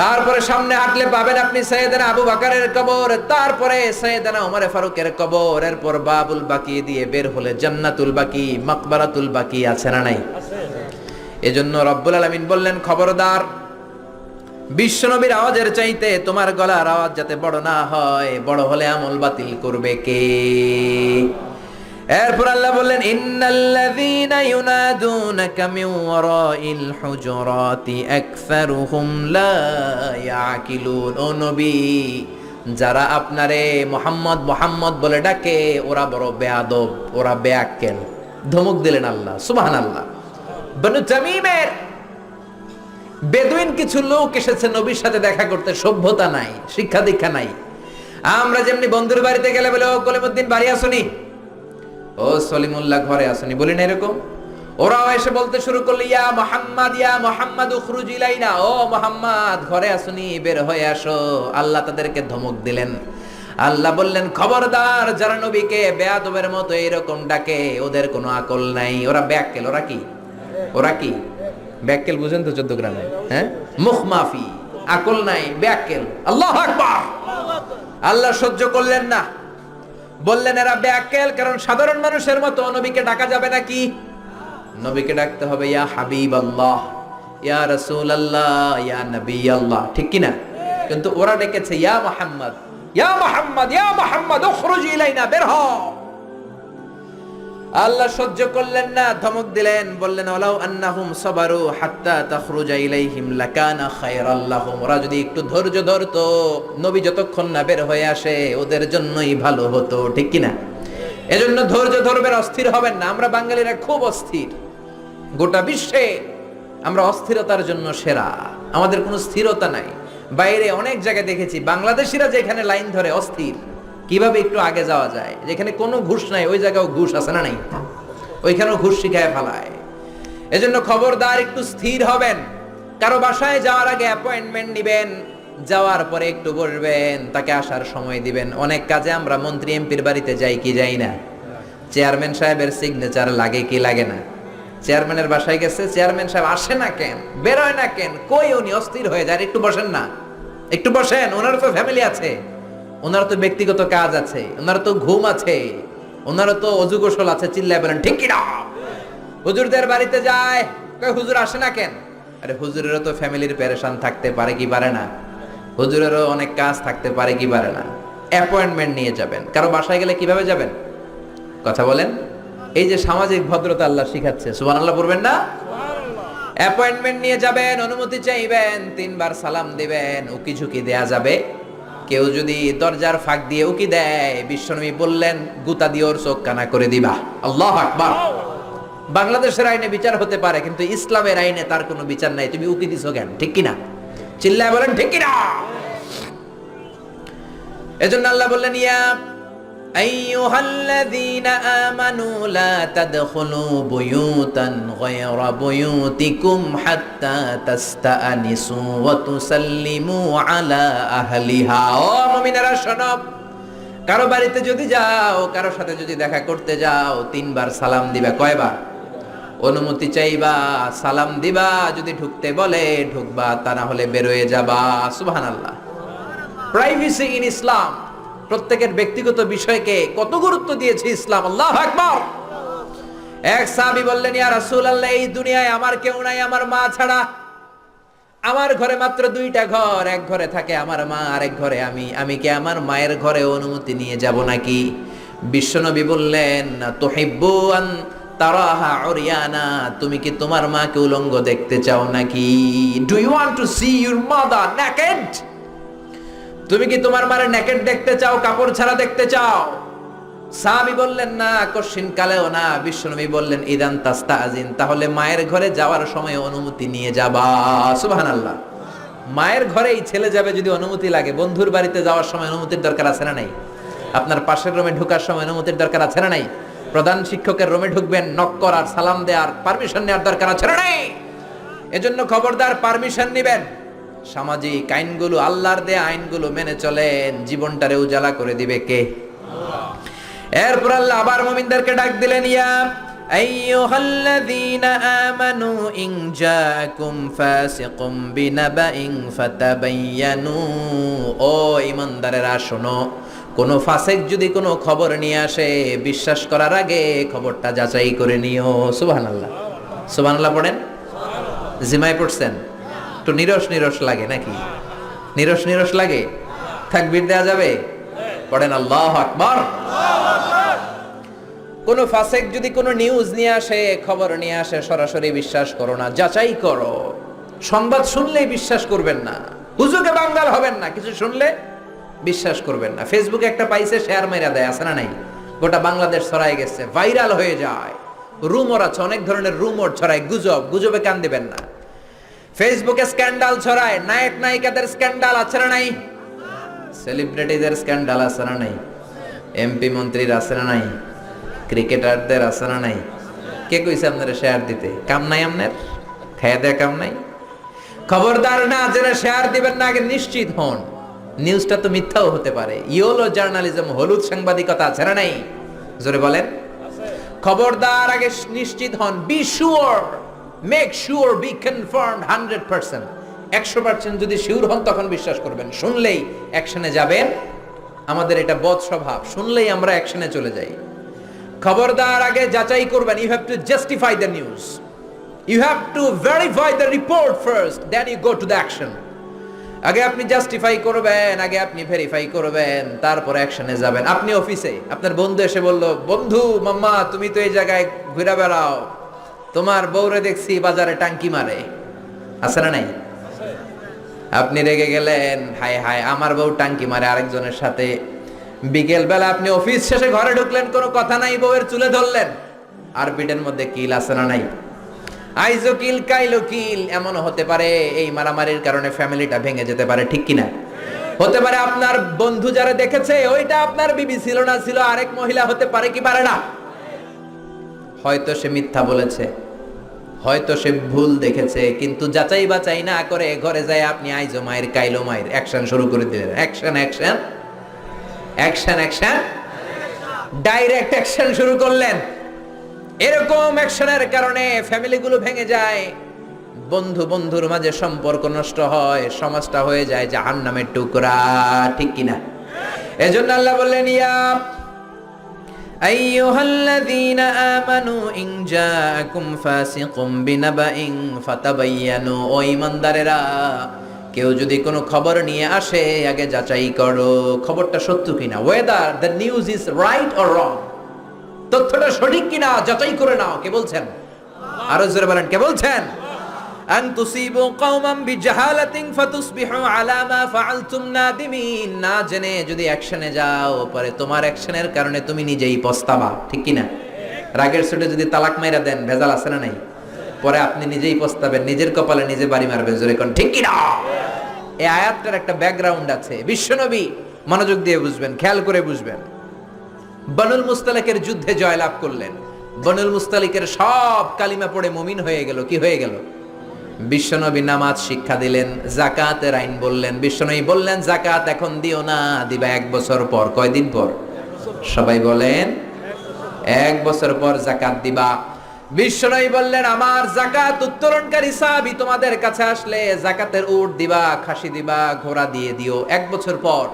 তারপরে সামনে হাঁটলে পাবেন আপনি সাইয়েদনা আবু বকরের কবর, তারপরে সাইয়েদনা ওমর ফারুকের কবর, এরপর বাবুল বাকি দিয়ে বের হলে জান্নাতুল বাকি, মাকবারাতুল বাকি আছে না নাই? আছে। এজন্য রব্বুল আলামিন বললেন, খবরদার, বিশ্বনবীর আওয়াজের চাইতে তোমার গলার আওয়াজ যাতে বড় না হয়, বড় হলে আমল বাতিল করবে কে? এরপর আল্লাহ বললেন, ইন্নাল্লাযীনা ইউনাদুনাকা মিন ওয়ারাইল হুজুরাতি আকসারুহুম লা ইয়াকিলুন। ও নবী, যারা আপনারে মুহাম্মদ মুহাম্মদ বলে ডাকে, ওরা বড় বেয়াদব, ওরা বেয়াক্কেল। ধমক দিলেন আল্লাহ। সুবহানাল্লাহ। বনু তামিমের বেদুইন কিছু লোক এসেছে নবীর সাথে দেখা করতে, সভ্যতা নাই, শিক্ষা দীক্ষা নাই। আমরা যেমনি বন্ধুর বাড়িতে গেলে বলে, ও কলিমুদ্দিন বাড়ি আসুনি, ও সলিমুল্লাহ ঘরে আসুনি, বলি না এরকম? ওরাও এসে বলতে শুরু করলো, ইয়া মুহাম্মদ উখরুজ ইলাইনা, ও মুহাম্মদ ঘরে আসুনি, বের হয়ে আসো। আল্লাহ তাদেরকে ধমক দিলেন। আল্লাহ বললেন, খবরদার, যারা নবীকে বেয়াদবের মতো এরকম ডাকে, ওদের কোনো আকল নাই, ওরা বেয়াক্কেল। ওরা কি? ওরা কি বেয়াক্কেল? বুঝেন তো 14 গ্রামে, হ্যাঁ, মুখ মাফি, আকল নাই, বেয়াক্কেল। আল্লাহু আকবার। আল্লাহ সহ্য করলেন না। বললেন এরা বেআক্কেল, কারণ সাধারণ মানুষের মতো নবীকে ডাকা যাবে নাকি? নবীকে ডাকতে হবে ইয়া হাবিবাল্লাহ, ইয়া রাসূলুল্লাহ, ইয়া নবী আল্লাহ, ঠিক কি না? কিন্তু ওরা ডেকেছে ইয়া মুহাম্মদ, ইয়া মুহাম্মদ, ইয়া মুহাম্মদ উখরুজ ইলাইনা, বের হও। আল্লাহ সহ্য করলেন না, ধমক দিলেন, বললেন ওয়ালাউ আন্নাহুম সাবারু হাত্তা তাখরুজা ইলাইহিম লাকানা খায়রাল লাহুম। ওরা যদি একটু ধৈর্য ধরতো, নবী যতক্ষণ না বের হয়ে আসে ওদের জন্যই ভালো হতো, ঠিক কি না? এজন্য ধৈর্য ধরবেন, অস্থির হবেন না। আমরা বাঙালিরা খুব অস্থির, গোটা বিশ্বে আমরা অস্থিরতার জন্য সেরা, আমাদের কোনো স্থিরতা নাই। বাইরে অনেক জায়গায় দেখেছি বাংলাদেশিরা যেখানে লাইন ধরে অস্থির, কিভাবে একটু আগে যাওয়া যায়, যেখানে কোনো ঘুষ নাই ওই জায়গাও ঘুষ আছে না নাই, ওইখানেও ঘুষ শিখায় ফেলায়। এজন্য খবরদার, একটু স্থির হবেন। কারো বাসায় যাওয়ার আগে অ্যাপয়েন্টমেন্ট নিবেন, যাওয়ার পরে একটু বসবেন, তাকে আসার সময় দিবেন। অনেক কাজে আমরা মন্ত্রী এমপির বাড়িতে যাই কি যাই না, চেয়ারম্যান সাহেবের সিগনেচার লাগে কি লাগে না? চেয়ারম্যানের বাসায় গেছে, চেয়ারম্যান সাহেব আসে না কেন, বেরোয় না কেন, কই উনি অস্থির হয়ে যায়, একটু বসেন না, একটু বসেন, ওনারও তো ফ্যামিলি আছে, ওনার তো ব্যক্তিগত কাজ আছে, ওনার তো ঘুম আছে, ওনারও তো অজু গোসল আছে। চিল্লায় বলেন ঠিক কি না? হুজুরদের বাড়িতে যায়, কই হুজুর আসে না কেন? আরে হুজুরেরও তো ফ্যামিলির পেরেশান থাকতে পারে কি পারে না? হুজুরেরও অনেক কাজ থাকতে পারে কি পারে না? অ্যাপয়েন্টমেন্ট নিয়ে যাবেন। কারো বাসায় গেলে কিভাবে যাবেন? কথা বলেন। এই যে সামাজিক ভদ্রতা আল্লাহ শিখাচ্ছে, সুবহানাল্লাহ পড়বেন না? অ্যাপয়েন্টমেন্ট নিয়ে যাবেন, অনুমতি চাইবেন, 3 বার সালাম দিবেন, উকি ঝুঁকি দেয়া যাবে। কেউ যদি দরজার ফাঁক দিয়ে উকি দেয়, বিশ্বনবী বললেন গুতা দিয়ে ওর চোখ কানা করে দিবা। আল্লাহু আকবার। বাংলাদেশের আইনে বিচার হতে পারে, কিন্তু ইসলামের আইনে তার কোনো বিচার নাই। তুমি উকি দিছো কেন, ঠিক কি না? চিল্লায় বলেন ঠিক কি না? এজন্য আল্লাহ বললেন ইয়া আইয়ুহাল্লাযীনা আমানু লা তাদখুলু বুয়ুতান গায়রা বুয়ুতিকুম হাত্তা তাস্তাআনিসু ওয়া তুসাল্লিমু আলা আহলিহা। ও মুমিনেরা শোনো, কারো বাড়িতে যদি যাও, কারো সাথে যদি দেখা করতে যাও, 3 বার সালাম দিবা। কয়বার? অনুমতি চাইবা, সালাম দিবা, যদি ঢুকতে বলে ঢুকবা, তা না হলে বের হয়ে যাবা। সুবহানাল্লাহ। প্রাইভেসি ইন ইসলাম, প্রত্যেকের ব্যক্তিগত বিষয়কে কত গুরুত্ব দিয়েছে ইসলাম। আল্লাহু আকবার। এক সাহাবী বললেন ইয়া রাসূলুল্লাহ, এই দুনিয়ায় আমার কেউ নাই আমার মা ছাড়া। আমার ঘরে মাত্র 2টা ঘর, এক ঘরে থাকে আমার মা, আর এক ঘরে আমি। আমি কি আমার মায়ের ঘরে অনুমতি নিয়ে যাব নাকি? বিশ্বনবী বললেন তুহিব্বু আন তারাহা উরিয়ানা, তুমি কি তোমার মাকে উলঙ্গ দেখতে চাও নাকি? Do you want to see your mother naked? তুমি কি তোমার মায়ের নেকেড দেখতে চাও, কাপড় ছাড়া দেখতে চাও? সাহাবী বললেন না, কশিন কালেও না। বিশ্বনবী বললেন ইদান তাস্তাজিন, তাহলে মায়ের ঘরে যাওয়ার সময় অনুমতি নিয়ে যাবা। সুবহানাল্লাহ। মায়ের ঘরেই ছেলে যাবে যদি অনুমতি লাগে, বন্ধুর বাড়িতে যাওয়ার সময় অনুমতির দরকার আছে না নাই? আপনার পাশের রুমে ঢোকার সময় অনুমতির দরকার আছে না নাই? প্রধান শিক্ষকের রুমে ঢুকবেন, নক করার, সালাম দেওয়ার, পারমিশন নেওয়ার দরকার আছে না নাই? এজন্য খবরদার, পারমিশন নেবেন। সামাজিক আইনগুলো, আল্লাহর দেয়া আইনগুলো মেনে চলেন, জীবনটারে উজালা করে দিবে কে? এরপর আল্লাহ আবার মুমিনদেরকে ডাক দিলেন ইয়া আইয়ুহাল্লাযীনা আমানু ইন জাআকুম ফাসিকুম বিনাবাইন ফাতাবায়ানু। ও ঈমানদারেরা শোনো, কোন ফাসিক যদি কোনো খবর নিয়ে আসে, বিশ্বাস করার আগে খবরটা যাচাই করে নিও। সুবহানাল্লাহ। সুবহানাল্লাহ পড়েন। জিমায় পড়ছেন? একটু নিরস নিরস লাগে নাকি? নিরস নিরস লাগে? তাকবীর দেয়া যাবে? পড়েন আল্লাহু আকবার। কোন ফাসিক যদি কোনো নিউজ নিয়ে আসে, খবর নিয়ে আসে, সরাসরি বিশ্বাস করো না, যাচাই করো। সংবাদ শুনলেই বিশ্বাস করবেন না, হুজুকে বাঙ্গাল হবেন না, কিছু শুনলে বিশ্বাস করবেন না। ফেসবুকে একটা পাইছে, শেয়ার মেরা দেয়, আছে না নাই? গোটা বাংলাদেশ ছড়াই গেছে, ভাইরাল হয়ে যায়। রুমর আছে, অনেক ধরনের রুমর ছড়ায়, গুজব, গুজবে কান দিবেন না। ফেসবুকে স্ক্যান্ডাল ছড়ায়, নায়ক নায়িকাদের স্ক্যান্ডাল আছে না নাই? সেলিব্রিটিদের স্ক্যান্ডাল আছে না নাই? এমপি মন্ত্রীর আছে না নাই? ক্রিকেটারদের আছে না নাই? কে কইছে আপনারা শেয়ার দিতে? কাম নাই আপনার? খায়া দেয়া কাম নাই? খবরদার, না জেনে শেয়ার দিবেন না, আগে নিশ্চিত হন। নিউজটা তো মিথ্যাও হতে পারে। ইয়োলো জার্নালিজম, হলুদ সাংবাদিকতা আছে না নাই? জোরে বলেন। খবরদার, আগে নিশ্চিত হন। Be sure, make sure, B confirmed 100%। 100% যদি শিওর হন তখন বিশ্বাস করবেন, শুনলেই অ্যাকশনে যাবেন আমাদের এটা বদ স্বভাব, শুনলেই আমরা অ্যাকশনে চলে যাই। খবরদার, আগে যাচাই করবেন। You have to justify the news, you have to verify the report first, then you go to the action. আগে আপনি জাস্টিফাই করবেন, আগে আপনি ভেরিফাই করবেন, তারপর অ্যাকশনে যাবেন। আপনি অফিসে, আপনার বন্ধু এসে বলল, বন্ধু মাম্মা তুমি তো এই জায়গায় ঘুরে বেড়াও, তোমার বউরে দেখছি বাজারে টাঙ্কি মারে, আছে না নাই? আপনি রেগে গেলেন, হায় হায় আমার বউ টাঙ্কি মারে আরেকজনের সাথে। বিকেল বেলা আপনি অফিস শেষে ঘরে ঢুকলেন, কোনো কথা নাই, বউয়ের চুলে ধরলেন। আর পিঠের মধ্যে কিল আছে না নাই? আইজো কিল কাইলো কিল। এমনও হতে পারে এই মারামারির কারণে ফ্যামিলিটা ভেঙে যেতে পারে, ঠিক কিনা? হতে পারে আপনার বন্ধু যারা দেখেছে ওইটা আপনার বিবি ছিল না, ছিল আরেক মহিলা, হতে পারে কি পারে না? হয়তো সে মিথ্যা বলেছে, হয়তো সে ভুল দেখেছে, কিন্তু যাচাই বাচাই না করে ঘরে যায় আপনি আইজো মায়ের কাইলো মায়ের অ্যাকশন শুরু করে দিলেন। Action action action action, direct action শুরু করলেন। এরকম অ্যাকশনের কারণে ফ্যামিলিগুলো ভেঙে যায়, বন্ধু বন্ধুর মাঝে সম্পর্ক নষ্ট হয়, সমাজটা হয়ে যায় জাহান্নামের টুকরা, ঠিক কিনা? এজন্য আল্লাহ বললেন, ইয়া আইয়ুহাল্লাযীনা আমানু ইন জাআকুম ফাসিকুম বিনাবাইন ফাতাবায়ানু। ও ঈমানদারেরা, কেউ যদি কোনো খবর নিয়ে আসে আগে যাচাই করো খবরটা সত্য কিনা, whether the news is right or wrong, তথ্যটা সঠিক কিনা যাচাই করে নাও। কে বলছেন? আরো জোরে বলেন, কে বলছেন? আন তুসিবু কওমান বিজাহালাতিন ফাতুসবিহু আলা মা ফাআলতুম নাদিমিন। না জেনে যদি অ্যাকশনে যাও, পরে তোমার অ্যাকশনের কারণে তুমি নিজেই পস্তাবা, ঠিক কিনা? রাগের চোটে যদি তালাক মাইরা দেন, ভেজাল আছে না নাই? পরে আপনি নিজেই পস্তাবেন, নিজের কপালে নিজে বাড়ি মারবেন, জোরে কোন ঠিক কিনা? এই আয়াতটার একটা ব্যাকগ্রাউন্ড আছে, বিশ্বনবী মনোযোগ দিয়ে বুঝবেন, খেয়াল করে বুঝবেন। বনুল মুস্তালিকের যুদ্ধে জয়লাভ করলেন, বনুল মুস্তালিকের সব কালিমা পড়ে মুমিন হয়ে গেল। কি হয়ে গেল? বিশ্বনবী নামাজ শিক্ষা দিলেন, যাকাতের আইন বললেন। বিশ্বনবী বললেন, যাকাত এখন দিও না, দিবা 1 বছর পর। কয়দিন পর? সবাই বলেন, 1 বছর পর যাকাত দিবা। বিশ্বনবী বললেন, আমার যাকাত উত্তোলনকারী সাহাবী তোমাদের কাছে আসলে যাকাতের উট দিবা, খাসি দিবা, ঘোড়া দিয়ে দিও। 1 বছর পর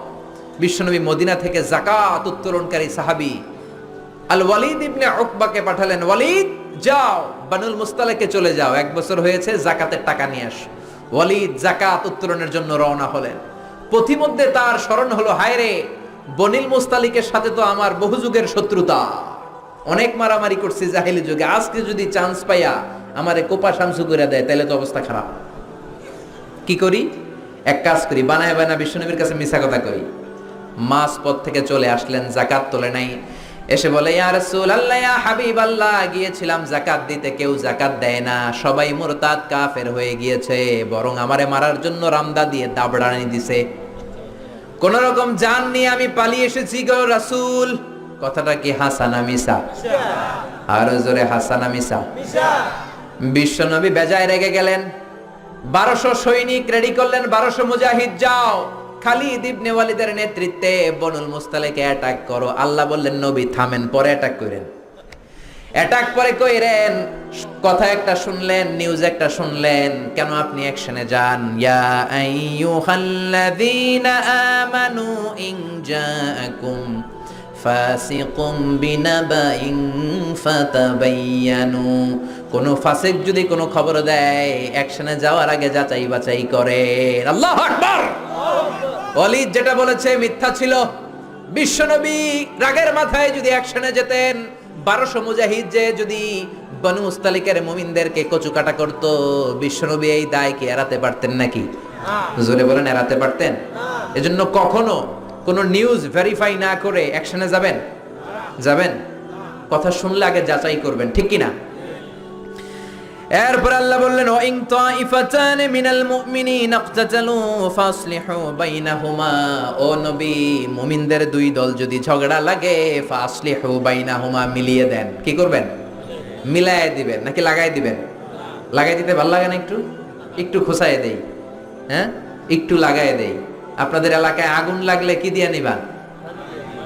বিশ্বনবী মদিনা থেকে যাকাত উত্তোলনকারী সাহাবী আল ওয়ালিদ ইবনে উকবাকে পাঠালেন, ওয়ালিদ যাও বানুল মুস্তালিকে চলে যাও, 1 বছর হয়েছে, যাকাতের টাকা নিয়ে আস। ওয়ালিদ যাকাত উত্তোলনের জন্য রওনা হলেন। পথিমধ্যে তার স্মরণ হলো, হায় রে, বনিল মুস্তালিকের সাথে তো আমার বহু যুগের শত্রুতা, অনেক মারামারি করছি জাহিলি যুগে, আজকে যদি চান্স পাইয়া আমারে কোপা শামসু করে দেয় তাহলে তো অবস্থা খারাপ। কি করি? এক কাজ করি, বানায় বানায় বিশ্বনবীর কাছে মিছা কথা কই। মাস পথ থেকে চলে আসলেন, যাকাত তোলে নাই। এসে বলে, ইয়া রাসূলুল্লাহ, ইয়া হাবিবাল্লাহ, গিয়েছিলাম যাকাত দিতে, কেউ যাকাত দেয় না, সবাই মুরতাদ কাফের হয়ে গিয়েছে, বরং আমারে মারার জন্য রামদা দিয়ে দাবড়ানি দিছে। কোন রকম জান নিয়ে আমি পালিয়ে এসেছি গো রাসূল। কথাটা কি হাসানা মিছা? আরো জোরে, হাসানা মিছা? বিশ্বনবী বেজায় রেগে গেলেন। 1200 সৈনিক রেডি করলেন, 1200 মুজাহিদ, যাও খালিদ ইবনে ওয়ালিদের নেতৃত্বে বনুল মুস্তালিকে অ্যাটাক করো। আল্লাহ বললেন, নবী থামেন, পরে অ্যাটাক করেন। অ্যাটাক পরে কইরেন। কথা একটা শুনলেন, নিউজ একটা শুনলেন, কেন আপনি অ্যাকশনে যান? ইয়া আইয়ুহাল্লাযীনা আমানু ইন জাআকুম ফাসিকুম বিনাবাইন ফাতাবায়ানু। কোন ফাসিক যদি কোনো খবর দেয়, অ্যাকশনে যাওয়ার আগে যাচাই বাছাই করেন। আল্লাহু আকবার। ওয়ালিদ যেটা বলেছে মিথ্যা ছিল। বিশ্বনবী রাগের মাথায় যদি অ্যাকশনে যেতেন, 1200 মুজাহিদ যে যদি বনু মুস্তালিকের মুমিনদেরকে কচুকাটা করত, বিশ্বনবী এই দায় কি এড়াতে পারতেন নাকি? জোরে বলেন, এড়াতে পারতেন? এজন্য কখনো কোনো নিউজ ভেরিফাই না করে অ্যাকশনে যাবেন? যাবেন? কথা শুনলে আগে যাচাই করবেন, ঠিক কিনা? এরপর আল্লাহ বললেন, ওয়া ইন তাইফাতান মিনাল মুমিনিনা ইকতাতালু ফাসলিহু বাইনাহুমা। ও নবী, মুমিনদের 2 দল যদি ঝগড়া লাগে, ফাসলিহু বাইনাহুমা, মিলিয়ে দেন। কি করবেন? মিলায়ে দিবেন নাকি লাগাই দিবেন? লাগাই দিতে ভালো লাগে না? একটু একটু খোসায় দেই, হ্যাঁ, একটু লাগায় দেই। আপনাদের এলাকায় আগুন লাগলে কি দিয়ে নিবান?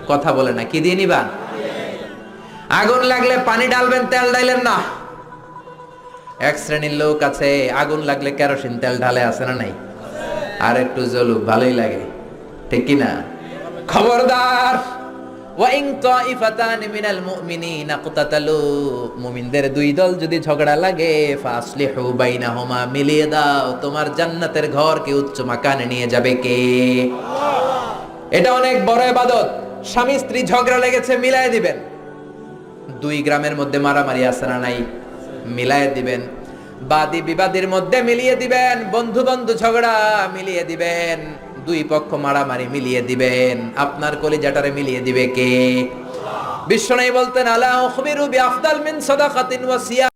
কথা বলে না, কি দিয়ে নিবান? আগুন লাগলে পানি ডালবেন, তেল ডাইলেন না। এক শ্রেণীর লোক আছে, আগুন লাগলে কেরোসিন তেল ঢালে, আছে না নাই? আর একটু জ্বলুক, ভালোই লাগে, ঠিক কিনা? খবরদার, ওয়া ইন তাইফাতান মিনাল মুমিনিনা ইকতাতালু, মুমিনদের দুই দল যদি ঝগড়া লাগে, ফাসলিহু বাইনাহুমা, মিলিয়ে দাও। তোমার জান্নাতের ঘরকে উচ্চ মাকানে নিয়ে যাবে কে? আল্লাহ। এটা অনেক বড় ইবাদত। স্বামী স্ত্রী ঝগড়া লেগেছে, মিলায়ে দিবেন। দুই গ্রামের মধ্যে মারামারি আছে না নাই? মিলায়ে দিবেন। বাদী বিবাদীর মধ্যে মিলিয়ে দিবেন। বন্ধু বন্ধু ঝগড়া মিলিয়ে দিবেন। দুই পক্ষ মারামারি মিলিয়ে দিবেন। আপনার কলিজাটারে মিলিয়ে দিবে কে? বিশ্বনবী বলতেন, আলা উখবিরু বিআফদাল মিন সাদাকাতিন ওয়া সিয়াম।